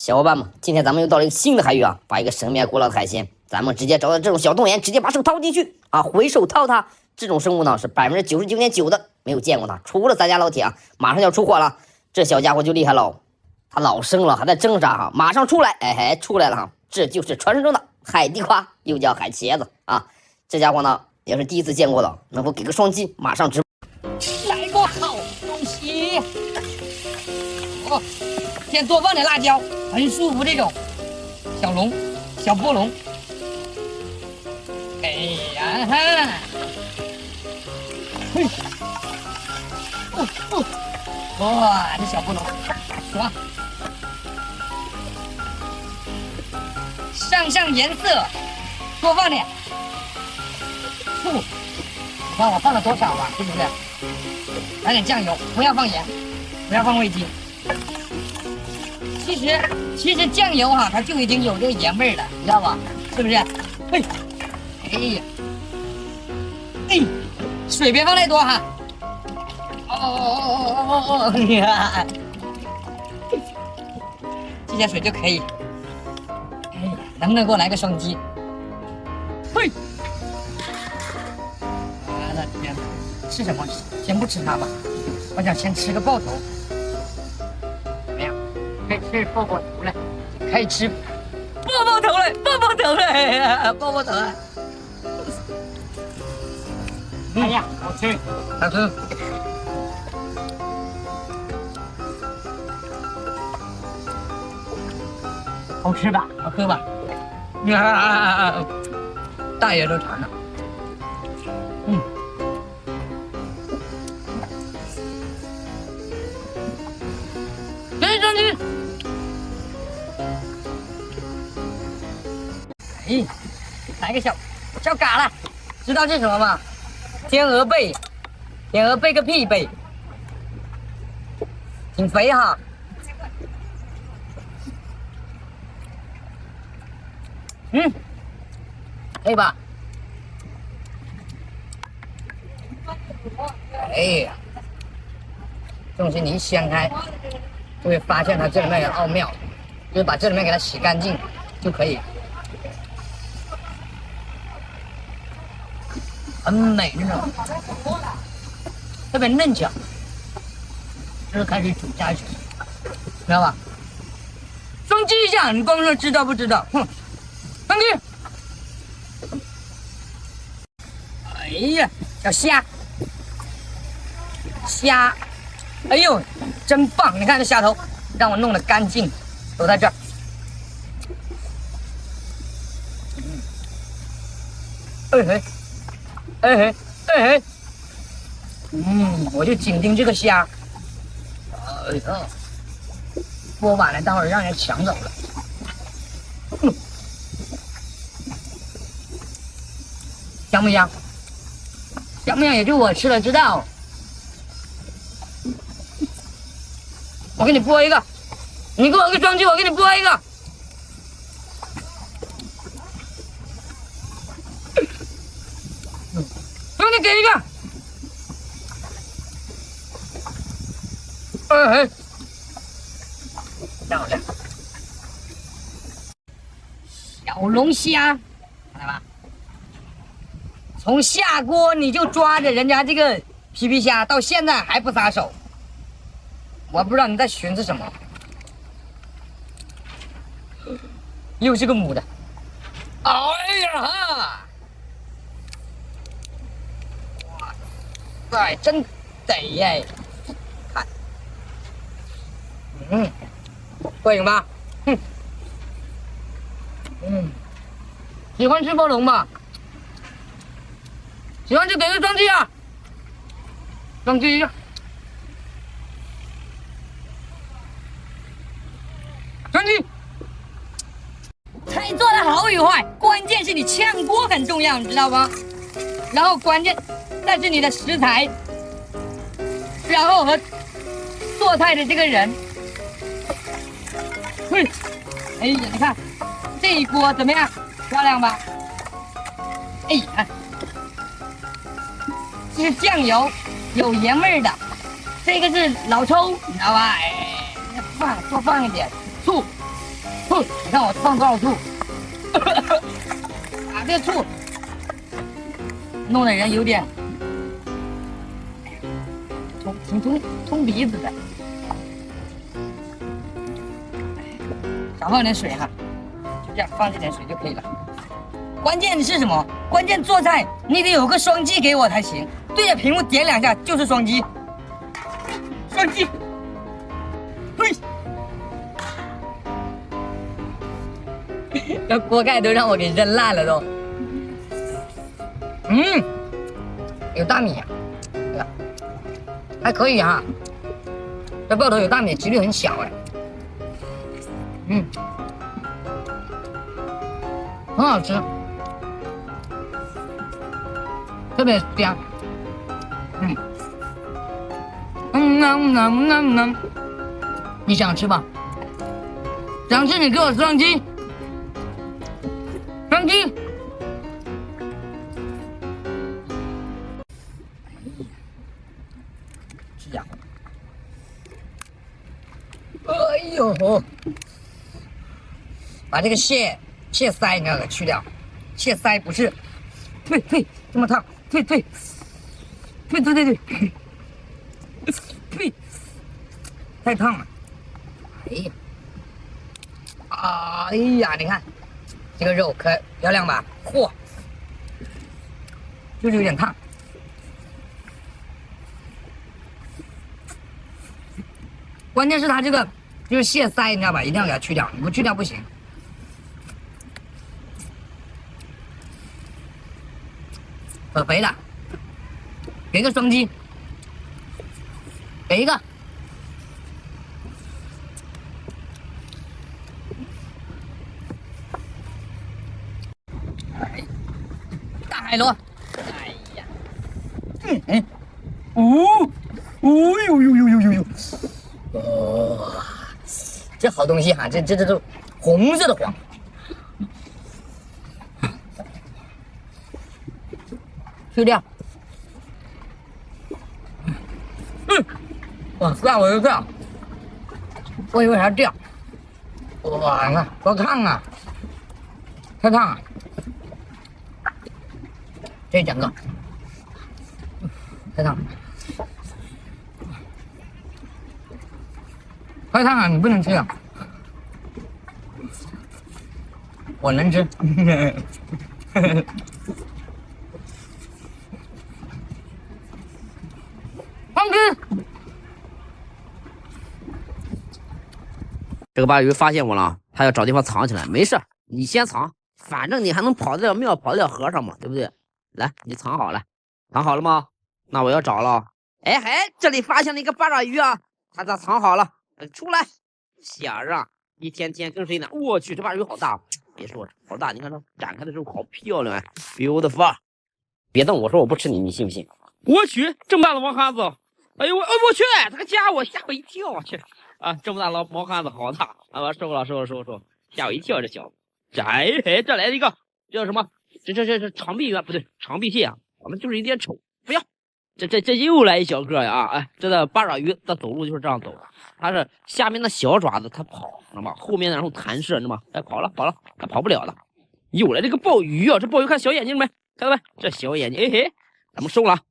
小伙伴们，今天咱们又到了一个新的海域啊，把一个神秘古老的海鲜，咱们直接找到这种小洞眼，直接把手掏进去啊，回手掏它。这种生物呢是99.9%的没有见过它，除了咱家老铁啊，马上就要出货了。这小家伙就厉害喽，他老生了还在挣扎哈，马上出来，哎，出来了哈，这就是传说中的海地瓜，又叫海茄子啊。这家伙呢也是第一次见过的，能否给个双击？马上直来个好东西！哦，先多放点辣椒，很舒服这种小龙、小波龙。哎呀哈！嘿，哇，这小波龙爽！上颜色，多放点醋。你看我放了多少吧，是不是？来点酱油，不要放盐，不要放味精。其实酱油哈，它就已经有这个盐味了，你知道吧？是不是？嘿，哎呀，哎，水别放太多哈。哦呀，这些水就可以。哎，能不能给我来个双击？嘿，我的天哪！吃什么？先不吃它吧，我想先吃个爆头。怎么样？可以吃爆头了，可以吃爆头了，爆头了！哎呀，好吃，好吃。好吃吧？好喝吧？大爷都馋了。哎，来个小嘎啦，知道这是什么吗？天鹅背，天鹅背个屁背，挺肥哈。可以吧？哎呀，这东西你一掀开，就会发现它这里面有奥妙，就是把这里面给它洗干净就可以。很美那种，特别嫩脚，就是开始煮下去，知道吧？双击一下，你光说知道不知道？哼，双击！哎呀，小虾，哎呦，真棒！你看这虾头，让我弄得干净，都在这儿。哎嘿，我就紧盯这个虾。哎呀，剥完了，待会儿让人抢走了。香不香？香不香也就我吃了知道。我给你剥一个，你给我个双击，我给你剥一个。你给一个，漂亮，小龙虾，看到吧？从下锅你就抓着人家这个皮皮虾，到现在还不撒手，我不知道你在寻思什么。又是个母的，哎呀哈！哎，真得耶！看，过瘾吧？喜欢吃波龙吗？喜欢就给个双击啊！双击一下，双击。菜做的好与坏，关键是你炝锅很重要，你知道吗？然后关键。但是你的食材，然后和做菜的这个人，哎呀，你看这一锅怎么样？漂亮吧？哎呀，这是酱油，有盐味的，这个是老抽，你知道吧？哎，多放一点醋，看我放多少醋，啊，这醋弄得人有点通鼻子的。少放点水哈，就这样放这点水就可以了。关键是什么？关键做菜你得有个双击给我才行。对着屏幕点2下就是双击，双击，嘿，这锅盖都让我给扔烂了都。有大米，还可以哈。这爆头有大米，几率很小哎。很好吃，特别香。你想吃吧？想吃你给我双击，双击。是这样。哎呦！把这个蟹腮你要给去掉，蟹腮不是，退，这么烫，退，太烫了，哎呀，你看这个肉可漂亮吧？嚯，就是有点烫。关键是它这个就是蟹腮，你知道吧？一定要给它去掉，你不去掉不行。很肥的，给个双击，给一个。大海螺，哎呀，呦，哦，这好东西哈，这都红色的黄。去掉。哇，吓我一跳，我以为它掉。哇，你看多烫啊！太烫了。这整个太烫了，太烫了，你不能吃啊！我能吃。这个鲅鱼发现我了，它要找地方藏起来。没事，你先藏，反正你还能跑得了庙，跑得了和尚嘛，对不对？来，你藏好了，藏好了吗？那我要找了。哎嘿，这里发现了一个八爪鱼啊，它咋藏好了？出来，小子，一天天跟谁呢？我去，这八爪鱼好大，别说好大，你看它展开的时候好漂亮啊 ，beautiful。别动，我说我不吃你，你信不信？我去，这么大的毛汉子！哎呦我去，他个家伙吓我一跳去啊！这么大的毛汉子好大啊！我收了，吓我一跳，这小子。这这来了一个，这叫什么？这长臂鱼啊，不对，长臂蟹啊，我们就是有点丑，不要。这又来一小个呀啊！哎，这个八爪鱼它走路就是这样走，它是下面的小爪子它跑，知道吗？后面然后弹射，知道吗？哎，跑了，它跑不了了。又来这个鲍鱼啊！这鲍鱼看小眼睛没？看到没？这小眼睛，哎嘿，咱们收了。